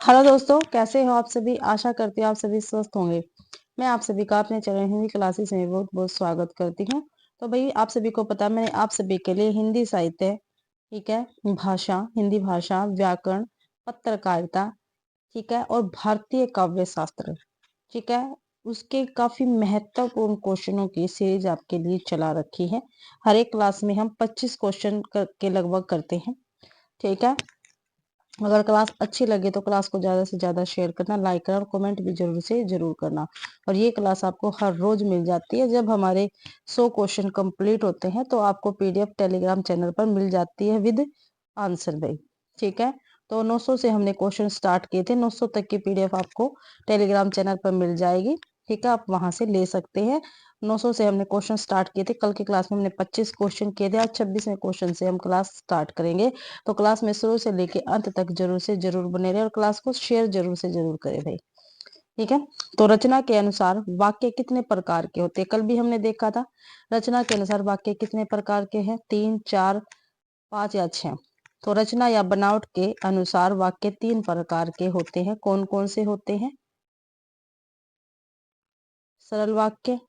Hello दोस्तों, कैसे हो आप सभी। आशा करती हूँ आप सभी स्वस्थ होंगे। मैं आप सभी का अपने चैनल हिंदी क्लासेस में बहुत बहुत स्वागत करती हूँ। तो भाई, आप सभी को पता है, मैंने आप सभी के लिए हिंदी साहित्य, ठीक है, भाषा, हिंदी भाषा, व्याकरण, पत्रकारिता, ठीक है, और भारतीय काव्य शास्त्र, ठीक है, उसके काफी महत्वपूर्ण क्वेश्चनों की सीरीज आपके लिए चला रखी है। हर एक क्लास में हम 25 क्वेश्चन के लगभग करते हैं, ठीक है। अगर क्लास अच्छी लगे तो क्लास को ज्यादा से ज्यादा शेयर करना, लाइक करना और कमेंट भी जरूर से जरूर करना। और ये क्लास आपको हर रोज मिल जाती है। जब हमारे 100 क्वेश्चन कंप्लीट होते हैं तो आपको पीडीएफ टेलीग्राम चैनल पर मिल जाती है विद आंसर भाई, ठीक है। तो 900 से हमने क्वेश्चन स्टार्ट किए थे, 900 तक की पीडीएफ आपको टेलीग्राम चैनल पर मिल जाएगी, ठीक है, आप वहां से ले सकते हैं। 900 से हमने क्वेश्चन स्टार्ट किए थे। कल की क्लास में हमने 25 क्वेश्चन किए थे। आज 26वें क्वेश्चन से हम क्लास स्टार्ट करेंगे। तो क्लास में शुरू से लेके अंत तक जरूर से जरूर बने रहे और क्लास को शेयर जरूर से जरूर करें भाई, ठीक है। तो रचना के अनुसार वाक्य कितने प्रकार के होते हैं, कल भी हमने देखा था। रचना के अनुसार वाक्य कितने प्रकार के हैं, 3, 4, 5 या 6। तो रचना या बनावट के अनुसार वाक्य 3 प्रकार के होते हैं। कौन कौन से होते हैं? सरल वाक्य,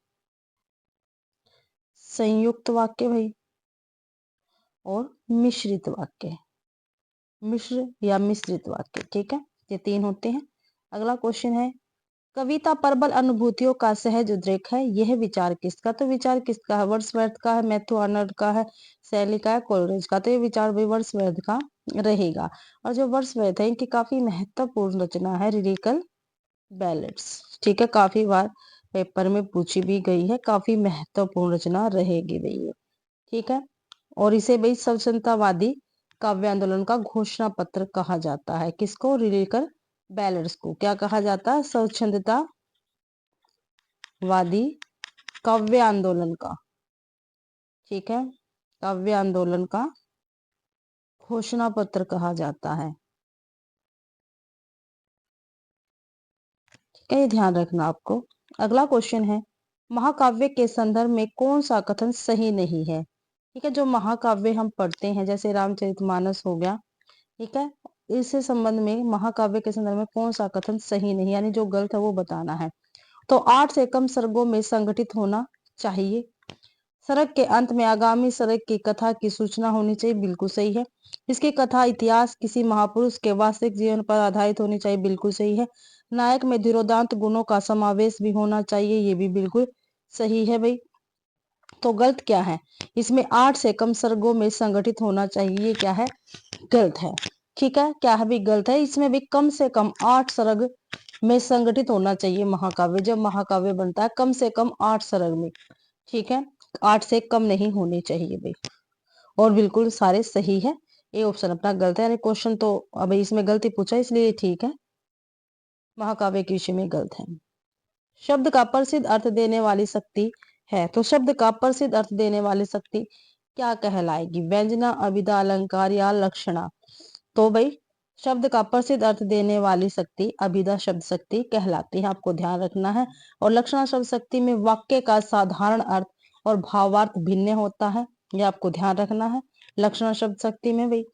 संयुक्त वाक्य भाई, और मिश्रित वाक्य, मिश्र या मिश्रित वाक्य, ठीक है। ये 3 होते हैं। अगला क्वेश्चन है, कविता प्रबल अनुभूतियों का सहज उद्रेक है, यह विचार किसका? तो विचार किसका है? वर्ड्सवर्थ का है, मैथ्यू आर्नल्ड का है, शैली का है, कोलरिज का? तो ये विचार भी वर्ड्सवर्थ का रहेगा। और जो वर्ड्सवर्थ है, इनकी काफी महत्वपूर्ण रचना है लिरिकल बैलेट्स, ठीक है, काफी बार पेपर में पूछी भी गई है, काफी महत्वपूर्ण रचना रहेगी भाई ये, ठीक है। और इसे भाई स्वतंत्रतावादी काव्य आंदोलन का घोषणा पत्र कहा जाता है। किसको? लिरिकल बैलेट्स को क्या कहा जाता है? स्वतंत्रतावादी काव्य आंदोलन का, ठीक है, काव्य आंदोलन का घोषणा पत्र कहा जाता है, ठीक है, ये ध्यान रखना आपको। अगला क्वेश्चन है, महाकाव्य के संदर्भ में कौन सा कथन सही नहीं है? ठीक है, जो महाकाव्य हम पढ़ते हैं जैसे रामचरितमानस हो गया, ठीक है, इससे संबंध में महाकाव्य के संदर्भ में कौन सा कथन सही नहीं, यानी जो गलत है वो बताना है। तो 8 से कम सर्गों में संगठित होना चाहिए। सर्ग के अंत में आगामी सर्ग की कथा की सूचना होनी चाहिए, बिल्कुल सही है। इसकी कथा इतिहास किसी महापुरुष के वास्तविक जीवन पर आधारित होनी चाहिए, बिल्कुल सही है। नायक में धीरोदात्त गुणों का समावेश भी होना चाहिए, ये भी बिल्कुल सही है भाई। तो गलत क्या है इसमें? 8 से कम सर्गों में संगठित होना चाहिए, ये क्या है? गलत है, ठीक है। क्या है भी? गलत है। इसमें भी कम से कम 8 सर्ग में संगठित होना चाहिए महाकाव्य। जब महाकाव्य बनता है कम से कम 8 सर्ग में, ठीक है, 8 से कम नहीं होने चाहिए भाई। और बिल्कुल सारे सही है, ये ऑप्शन अपना गलत है, यानी क्वेश्चन तो अब इसमें गलती पूछा इसलिए ठीक है, महाकाव्य के विषय में गलत है। शब्द का प्रसिद्ध अर्थ देने वाली शक्ति है, तो शब्द का प्रसिद्ध अर्थ देने वाली शक्ति क्या कहलाएगी? व्यंजना, अभिधा, अलंकार या लक्षणा? तो भाई, शब्द का प्रसिद्ध अर्थ देने वाली शक्ति अभिधा शब्द शक्ति कहलाती है, आपको ध्यान रखना है। और लक्षणा शब्द शक्ति में वाक्य का साधारण अर्थ और भावार्थ भिन्न होता है, ये आपको ध्यान रखना है लक्षणा शब्द शक्ति में भाई।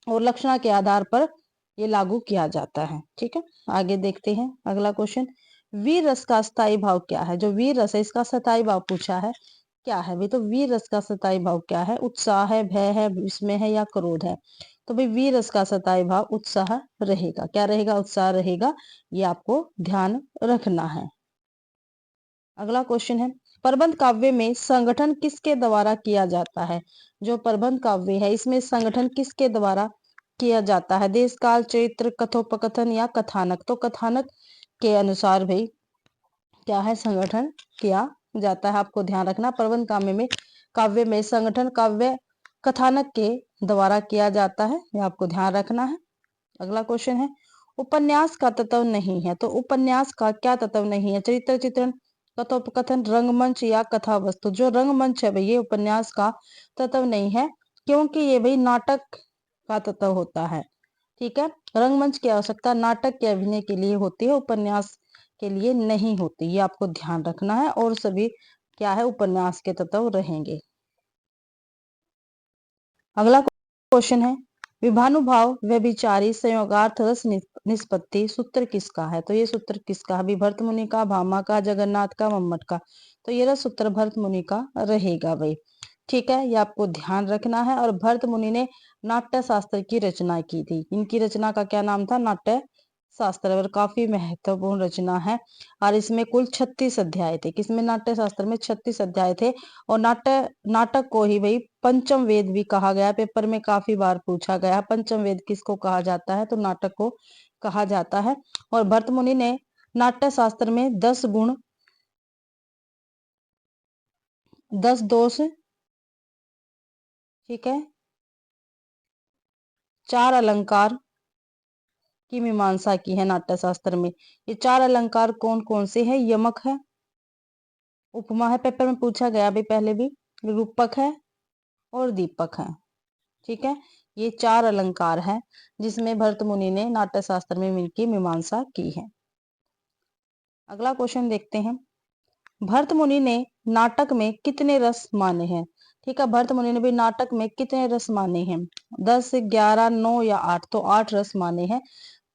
और लक्षणा के आधार पर ये लागू किया जाता है, ठीक है। आगे देखते हैं अगला क्वेश्चन, वीर रस का स्थायी भाव क्या है? जो वीर रस है इसका स्थायी भाव पूछा है, क्या है भाई? तो वीर रस का स्थायी भाव क्या है? उत्साह है, भय है, विस्मय है या क्रोध है? तो भाई वीर रस का स्थायी भाव उत्साह रहेगा। क्या रहेगा? उत्साह रहेगा, ये आपको ध्यान रखना है। अगला क्वेश्चन है, प्रबंध काव्य में संगठन किसके द्वारा किया जाता है? जो प्रबंध काव्य है इसमें संगठन किसके द्वारा किया जाता है? देश काल, चरित्र, कथोपकथन या कथानक? तो कथानक के अनुसार भाई क्या है? संगठन किया जाता है, आपको ध्यान रखना। प्रबंध काव्य में संगठन काव्य कथानक के द्वारा किया जाता है, ये आपको ध्यान रखना है। अगला क्वेश्चन है, उपन्यास का तत्व नहीं है, तो उपन्यास का क्या तत्व नहीं है? चरित्र, चित्रण, कथोपकथन, रंगमंच या कथा वस्तु? जो रंगमंच है भाई ये उपन्यास का तत्व नहीं है, क्योंकि ये भाई नाटक का तत्व होता है, ठीक है। रंगमंच की आवश्यकता नाटक के अभिनय के लिए होती है, उपन्यास के लिए नहीं होती, ये आपको ध्यान रखना है। और सभी क्या है? उपन्यास के तत्व रहेंगे। अगला क्वेश्चन है, विभानुभाव व्यभिचारी संयोगार्थ रस निष्पत्ति सूत्र किसका है? तो ये सूत्र किसका है? भरत मुनि का, भामा का, जगन्नाथ का, मम्मट का। तो ये रस सूत्र भरत मुनि का रहेगा भाई। ठीक है, ये आपको ध्यान रखना है। और भरत मुनि ने नाट्य शास्त्र की रचना की थी। इनकी रचना का क्या नाम था? नाट्य शास्त्र। और काफी महत्वपूर्ण रचना है। और इसमें कुल 36 अध्याय थे। किसमें? नाट्य शास्त्र में 36 अध्याय थे। और नाटक को ही भाई पंचम वेद भी कहा गया। पेपर में काफी बार पूछा गया। पंचम वेद किसको कहा जाता है? तो नाटक को कहा जाता है। और भरत मुनि ने नाट्य शास्त्र में 10 गुण, 10 दोष, ठीक है, 4 अलंकार की मीमांसा की है नाट्य शास्त्र में। ये 4 अलंकार कौन कौन से हैं? यमक है, उपमा है, पेपर में पूछा गया अभी पहले भी, रूपक है और दीपक है। ठीक है, ये 4 अलंकार हैं जिसमें भरत मुनि ने नाट्य शास्त्र में इनकी मीमांसा की है। अगला क्वेश्चन देखते हैं। भरत मुनि ने नाटक में कितने रस माने हैं? ठीक है, भरत मुनि ने भी नाटक में कितने रस माने हैं? 10, 11, 9 या 8? तो 8 रस माने हैं।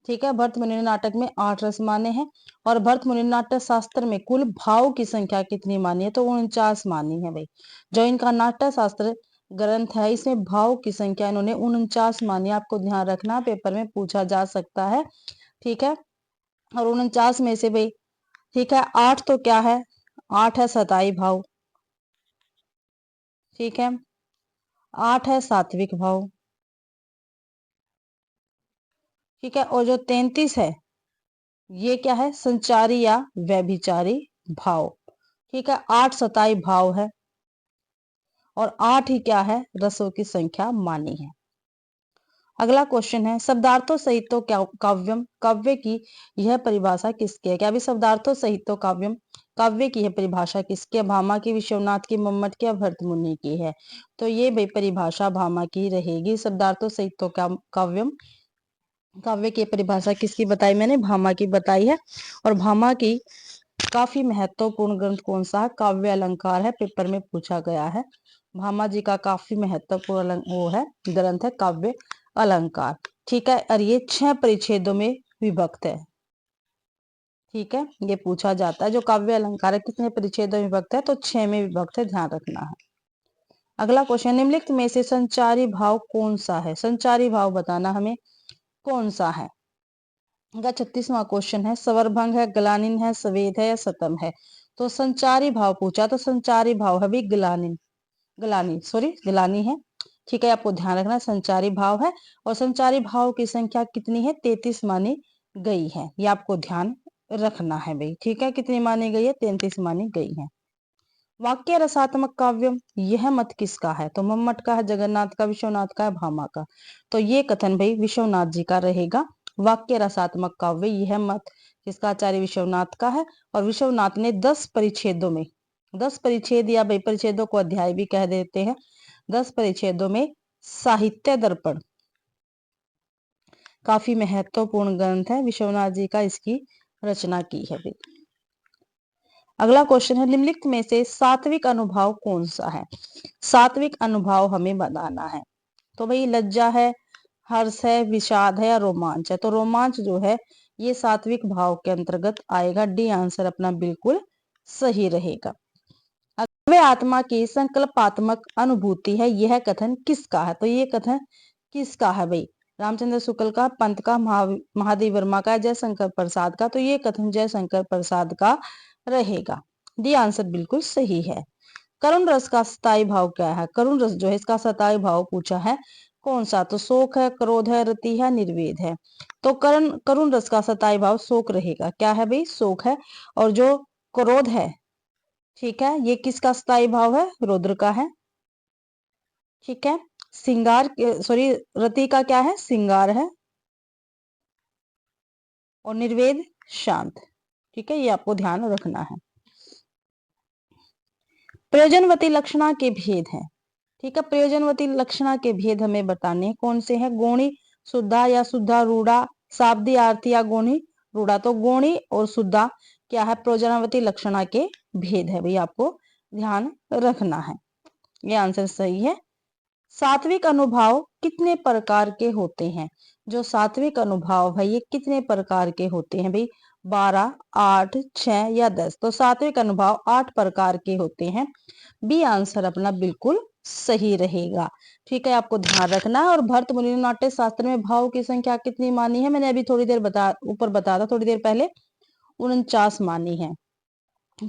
ठीक है, भरत मुनि ने नाटक में 8 रस माने हैं। और भरत मुनि ने नाट्य शास्त्र में कुल भाव की संख्या कितनी मानी है? तो 49 मानी है भाई। जो इनका नाट्य शास्त्र ग्रंथ है इसमें भाव की संख्या इन्होंने 49 मानी। आपको ध्यान रखना, पेपर में पूछा जा सकता है। ठीक है, और 49 में से भाई, ठीक है, 8 तो क्या है? 8 है सताई भाव, ठीक है, 8 है सात्विक भाव, ठीक है, और जो 33 है ये क्या है? संचारी या व्यभिचारी भाव। ठीक है, 8 सताई भाव है और 8 ही क्या है? रसों की संख्या मानी है। अगला क्वेश्चन है, शब्दार्थो सहितो काव्यम, काव्य की यह परिभाषा किसकी है? क्या भी शब्दार्थो सहितो काव्यम, काव्य की यह परिभाषा किसकी है? भामा की, विश्वनाथ की, मम्मट की या भरत मुनि की है? तो ये भाई परिभाषा भामा की रहेगी। शब्दार्थो सहितो काव्यम, काव्य की परिभाषा किसकी बताई मैंने? भामा की बताई है। और भामा की काफी महत्वपूर्ण ग्रंथ कौन सा है? काव्य अलंकार है, पेपर में पूछा गया है। भामा जी का काफी महत्वपूर्ण वो है ग्रंथ है काव्य अलंकार। ठीक है, और ये 6 परिच्छेदों में विभक्त है। ठीक है, ये पूछा जाता है जो काव्य अलंकार है कितने परिच्छेदों में विभक्त है? तो 6 में विभक्त है, ध्यान रखना है। अगला क्वेश्चन, निम्नलिखित में से संचारी भाव कौन सा है? संचारी भाव बताना हमें कौन सा है। 36वां क्वेश्चन है, स्वरभंग है, ग्लानिन है, स्वेद है या सतम है? तो संचारी भाव पूछा तो संचारी भाव है भी ग्लानिन, ग्लानी है। ठीक है, आपको ध्यान रखना संचारी भाव है। और संचारी भाव की संख्या कितनी है? 33 मानी गई है। ये आपको ध्यान रखना है भाई। ठीक है, कितनी मानी गई है? 33 मानी गई है। वाक्य रसात्मक काव्यम, यह मत किसका है? तो मम्मट का है, जगन्नाथ का, विश्वनाथ का है, भामा का। तो ये कथन भाई विश्वनाथ जी का रहेगा। वाक्य रसात्मक काव्य यह मत किसका? आचार्य विश्वनाथ का है। और विश्वनाथ ने 10 परिच्छेदों में, 10 परिच्छेद या भाई परिच्छेदों को अध्याय भी कह देते हैं, 10 परिच्छेदों में साहित्य दर्पण काफी महत्वपूर्ण ग्रंथ है, विश्वनाथ जी का इसकी रचना की है भाई। अगला क्वेश्चन है, निम्नलिखित में से सात्विक अनुभाव कौन सा है? सात्विक अनुभाव हमें बताना है। तो भाई लज्जा है, हर्ष है, विषाद है या रोमांच है? तो रोमांच जो है ये सात्विक भाव के अंतर्गत आएगा। डी आंसर अपना बिल्कुल सही रहेगा। काव्य आत्मा की संकल्पात्मक अनुभूति है, यह कथन किसका है? तो ये कथन किसका है भाई? रामचंद्र शुक्ल का, पंत का, महादेव वर्मा का, जयशंकर प्रसाद का? तो ये कथन जयशंकर प्रसाद का रहेगा। डी आंसर बिल्कुल सही है। करुण रस का सताई भाव क्या है? करुण रस जो है इसका सताई भाव पूछा है कौन सा? तो शोक है, क्रोध है, रति है, निर्वेद है? तो करुण रस का सताई भाव शोक रहेगा। क्या है भाई? शोक है। और जो क्रोध है, ठीक है, ये किसका स्थायी भाव है? रुद्र का है। ठीक है, रति का क्या है? सिंगार है। और निर्वेद शांत। ठीक है, ये आपको ध्यान रखना है। प्रयोजनवती लक्षणा के भेद हैं। ठीक है, प्रयोजनवती लक्षणा के भेद हमें बताने कौन से हैं? गौणी शुद्धा या शुद्धा रूढ़ा, शाब्दी आरती या गौणी रूढ़ा? तो गौणी और शुद्धा क्या है? प्रयोजनवती लक्षणा के भेद है भाई, आपको ध्यान रखना है। ये आंसर सही है। सात्विक अनुभाव कितने प्रकार के होते हैं? जो सात्विक अनुभाव है ये कितने प्रकार के होते हैं भाई? 12, 8, 6 या 10? तो सात्विक अनुभाव 8 प्रकार के होते हैं। बी आंसर अपना बिल्कुल सही रहेगा। ठीक है, आपको ध्यान रखना है। और भरत मुनि ने नाट्य शास्त्र में भाव की संख्या कितनी मानी है? मैंने अभी थोड़ी देर ऊपर बताया था, थोड़ी देर पहले 49 मानी है।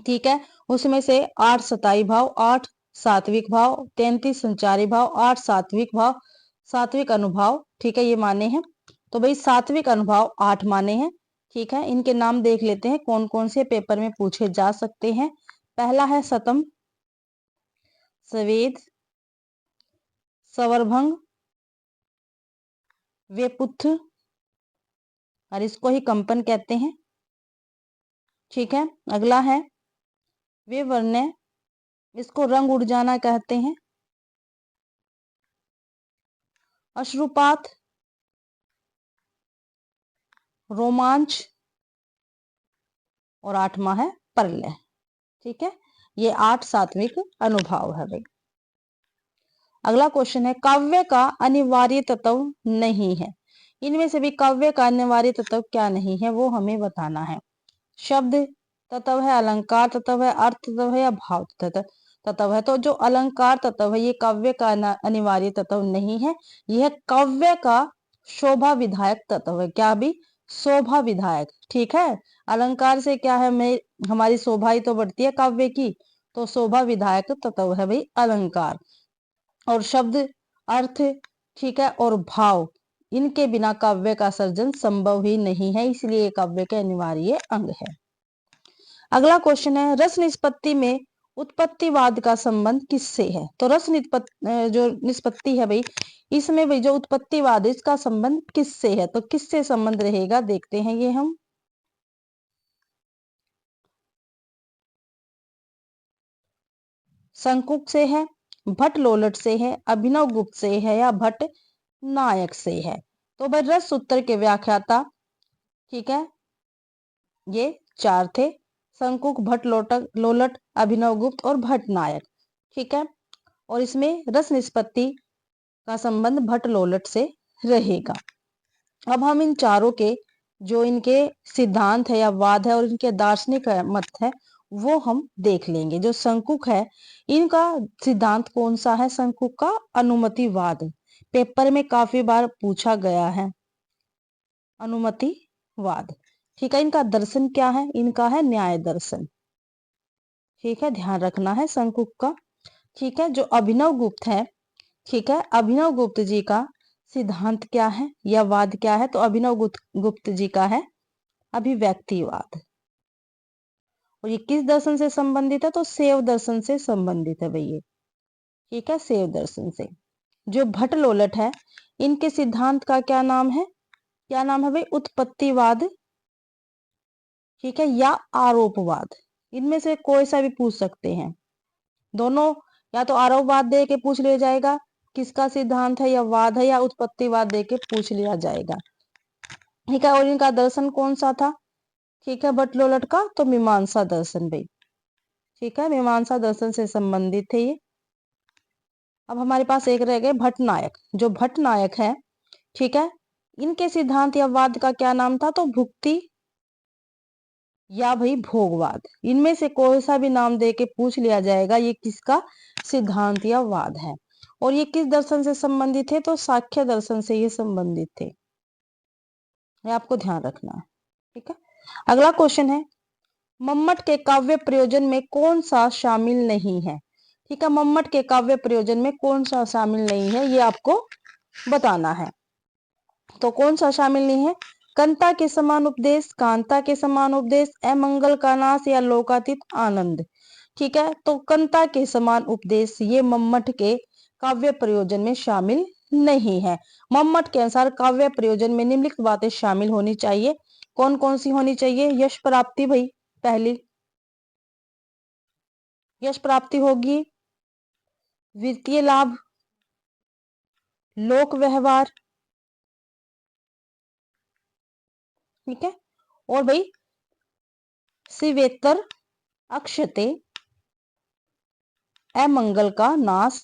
ठीक है, उसमें से 8 सताई भाव, 8 सात्विक भाव, 33 संचारी भाव, 8 सात्विक भाव, सात्विक अनुभाव, ठीक है, ये माने हैं। तो भाई सात्विक अनुभाव 8 माने हैं। ठीक है, इनके नाम देख लेते हैं कौन कौन से पेपर में पूछे जा सकते हैं। पहला है सतम, सवेद, सवर्भंग, वेपुत्थ, और इसको ही कंपन कहते हैं। ठीक है, अगला है वेवर्ण्य, इसको रंग उड़ जाना कहते हैं। अश्रुपात, रोमांच, और 8वां है प्रलय। ठीक है, ये 8 सात्विक अनुभाव है भाई। अगला क्वेश्चन है काव्य का अनिवार्य तत्व नहीं है। इनमें से भी काव्य का अनिवार्य तत्व क्या नहीं है वो हमें बताना है। शब्द तत्व है, अलंकार तत्व है, अर्थ तत्व है, या भाव तत्व है। तो जो अलंकार तत्व है ये काव्य का अनिवार्य तत्व नहीं है, यह काव्य का शोभा विधायक तत्व है। क्या भी? शोभा विधायक। ठीक है, अलंकार से क्या है, मैं हमारी शोभा ही तो बढ़ती है काव्य की, तो शोभा विधायक तत्व है भाई अलंकार। और शब्द, अर्थ, ठीक है, और भाव, इनके बिना काव्य का सर्जन संभव ही नहीं है, इसलिए काव्य के अनिवार्य अंग है। अगला क्वेश्चन है रस निष्पत्ति में उत्पत्तिवाद का संबंध किससे है? तो रस जो निष्पत्ति है भाई, इसमें भाई जो उत्पत्तिवाद है इसका संबंध किससे है? तो किससे संबंध रहेगा देखते हैं ये हम। शंकुक से है, भट्ट लोलट से है, अभिनव गुप्त से है, या भट्ट नायक से है? तो भाई रस सूत्र के व्याख्याता, ठीक है, ये 4 थे, शंकुक, भट्ट लोलट, अभिनव गुप्त और भट्ट नायक। ठीक है, और इसमें रस निष्पत्ति का संबंध भट्ट लोलट से रहेगा। अब हम इन चारों के जो इनके सिद्धांत है या वाद है और इनके दार्शनिक मत है वो हम देख लेंगे। जो शंकुक है इनका सिद्धांत कौन सा है? शंकुक का अनुमतिवाद। पेपर में काफी बार पूछा गया है अनुमतिवाद। ठीक है, इनका दर्शन क्या है? इनका है न्याय दर्शन। ठीक है, ध्यान रखना है शंकुक का। ठीक है, जो अभिनव गुप्त है, ठीक है, अभिनव गुप्त जी का सिद्धांत क्या है या वाद क्या है? तो अभिनव गुप्त जी का है अभिव्यक्तिवाद। और ये किस दर्शन से संबंधित है? तो शैव दर्शन से संबंधित है भैया। ठीक है, शैव दर्शन से। जो भट्ट लोलट है इनके सिद्धांत का क्या नाम है? क्या नाम है भाई? उत्पत्तिवाद। ठीक है, या आरोपवाद, इनमें से कोई सा भी पूछ सकते हैं। दोनों, या तो आरोपवाद दे के पूछ लिया जाएगा किसका सिद्धांत है या वाद है, या उत्पत्तिवाद दे के पूछ लिया जाएगा। ठीक है, और इनका दर्शन कौन सा था? ठीक है, भट्ट लोलट का तो मीमांसा दर्शन भाई। ठीक है, मीमांसा दर्शन से संबंधित थे ये। अब हमारे पास एक रह गए भट्ट नायक। जो भट्ट नायक है, ठीक है, इनके सिद्धांत या वाद का क्या नाम था? तो भुक्ति या भाई भोगवाद। इनमें से कोई सा भी नाम दे के पूछ लिया जाएगा ये किसका सिद्धांत या वाद है। और ये किस दर्शन से संबंधित है? तो सांख्य दर्शन से ये संबंधित थे। ये आपको ध्यान रखना है। ठीक है, अगला क्वेश्चन है मम्मट के काव्य प्रयोजन में कौन सा शामिल नहीं है? ठीक है, मम्मट के काव्य प्रयोजन में कौन सा शामिल नहीं है ये आपको बताना है। तो कौन सा शामिल नहीं है? कंता के समान उपदेश, कांता के समान उपदेश, अमंगल का नाश, या लोकातीत आनंद। ठीक है, तो कंता के समान उपदेश ये मम्मट के काव्य प्रयोजन में शामिल नहीं है। मम्मट के अनुसार काव्य प्रयोजन में निम्नलिखित बातें शामिल होनी चाहिए। कौन कौन सी होनी चाहिए? यश प्राप्ति भाई, पहली यश प्राप्ति होगी, वित्तीय लाभ, लोक व्यवहार, ठीक है, और भाई शिवेतर अक्षते, अमंगल का नाश,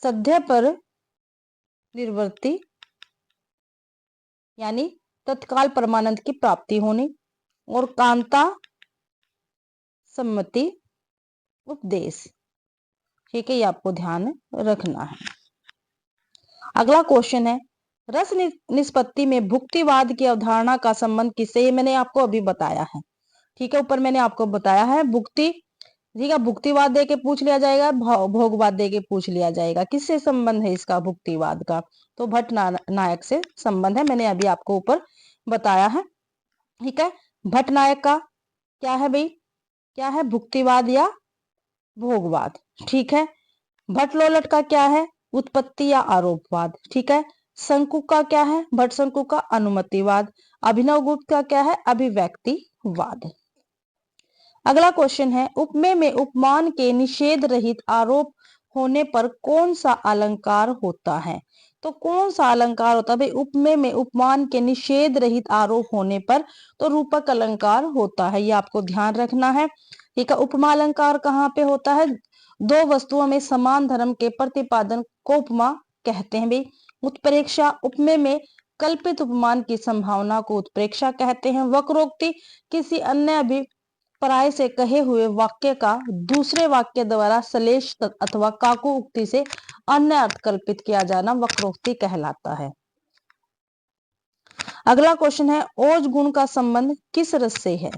सध्या पर निर्वृत्ति यानी तत्काल परमानंद की प्राप्ति होनी, और कांता सम्मति उपदेश। ठीक है, ये आपको ध्यान रखना है। अगला क्वेश्चन है, रस निष्पत्ति में भुक्तिवाद की अवधारणा का संबंध किससे? ये मैंने आपको अभी बताया है। ठीक है, ऊपर मैंने आपको बताया है भुक्ति, ठीक है, भुक्तिवाद दे के पूछ लिया जाएगा, भोगवाद दे के पूछ लिया जाएगा। किससे संबंध है इसका भुक्तिवाद का? तो भट्ट नायक से संबंध है, मैंने अभी आपको ऊपर बताया है। ठीक है, भट्ट नायक का क्या है भाई, क्या है, भुक्तिवाद या भोगवाद। ठीक है, भट्ट लोलट का क्या है, उत्पत्ति या आरोपवाद। ठीक है, शंकु का क्या है, भट्ट शंकु का अनुमतिवाद। अभिनव गुप्त का क्या है, अभिव्यक्तिवाद। अगला क्वेश्चन है, उपमेय में उपमान के निषेध रहित आरोप होने पर कौन सा अलंकार होता है? तो कौन सा अलंकार होता है भाई उपमेय में उपमान के निषेध रहित आरोप होने पर? तो रूपक अलंकार होता है, ये आपको ध्यान रखना है। ठीक है, उपमा अलंकार कहाँ पे होता है? दो वस्तुओं में समान धर्म के प्रतिपादन को उपमा कहते हैं भाई। उत्प्रेक्षा, उपमेय में कल्पित उपमान की संभावना को उत्प्रेक्षा कहते हैं। वक्रोक्ति, किसी अन्य अभिप्राय से कहे हुए वाक्य का दूसरे वाक्य द्वारा सलेश अथवा काकु उक्ति से अन्य अर्थ कल्पित किया जाना वक्रोक्ति कहलाता है। अगला क्वेश्चन है, ओज गुण का संबंध किस रस से है?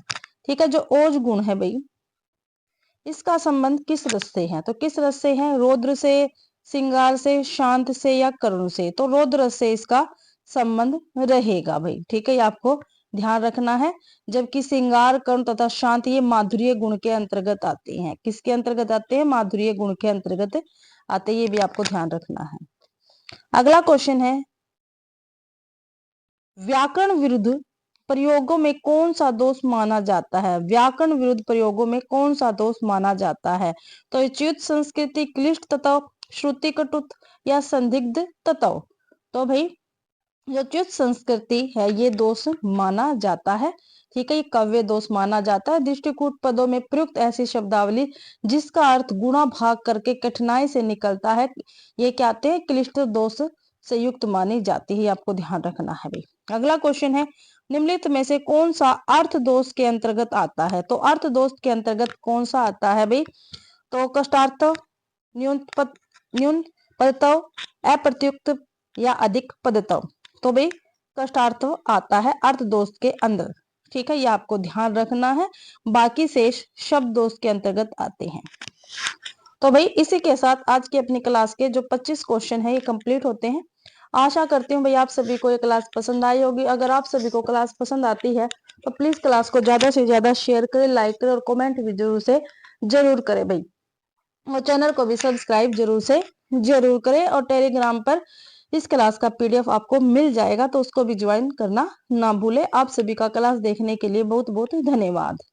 ठीक है, जो ओज गुण है भाई, इसका संबंध किस रस से है? तो किस रस से है? रौद्र से, श्रृंगार से, शांत से या करुण से? तो रौद्र रस से इसका संबंध रहेगा भाई। ठीक है, ये आपको ध्यान रखना है। जबकि श्रृंगार, करुण तथा शांत ये माधुर्य गुण के अंतर्गत आते हैं। किसके अंतर्गत आते हैं? माधुर्य गुण के अंतर्गत आते हैं, ये भी आपको ध्यान रखना है। अगला क्वेश्चन है, व्याकरण विरुद्ध प्रयोगों में कौन सा दोष माना जाता है? व्याकरण विरुद्ध प्रयोगों में कौन सा दोष माना जाता है? तो च्युत संस्कृति, क्लिष्ट तत्व, श्रुति कटुत या संदिग्ध तत्व? तो भाई जो च्युत संस्कृति है ये दोष माना जाता है। ठीक है, ये काव्य दोष माना जाता है। दृष्टिकूट पदों में प्रयुक्त ऐसी शब्दावली जिसका अर्थ गुणा भाग करके कठिनाई से निकलता है, ये क्या आते हैं? क्लिष्ट दोष से युक्त मानी जाती है, आपको ध्यान रखना है भाई। अगला क्वेश्चन है, निम्नलिखित में से कौन सा अर्थ दोष के अंतर्गत आता है? तो अर्थ दोष के अंतर्गत कौन सा आता है भाई? तो कष्टार्थ, न्यून पदत्व, अप्रत्युक्त या अधिक पदत्व? तो भाई कष्टार्थ आता है अर्थ दोष के अंदर। ठीक है, ये आपको ध्यान रखना है। बाकी शेष शब्द दोष के अंतर्गत आते हैं। तो भाई इसी के साथ आज की अपनी क्लास के जो 25 क्वेश्चन है ये कंप्लीट होते हैं। आशा करती हूँ भाई आप सभी को ये क्लास पसंद आई होगी। अगर आप सभी को क्लास पसंद आती है तो प्लीज क्लास को ज्यादा से ज्यादा शेयर करें, लाइक करें और कमेंट भी जरूर करें भाई। और चैनल को भी सब्सक्राइब जरूर करें। और टेलीग्राम पर इस क्लास का पीडीएफ आपको मिल जाएगा, तो उसको भी ज्वाइन करना ना भूले। आप सभी का क्लास देखने के लिए बहुत बहुत धन्यवाद।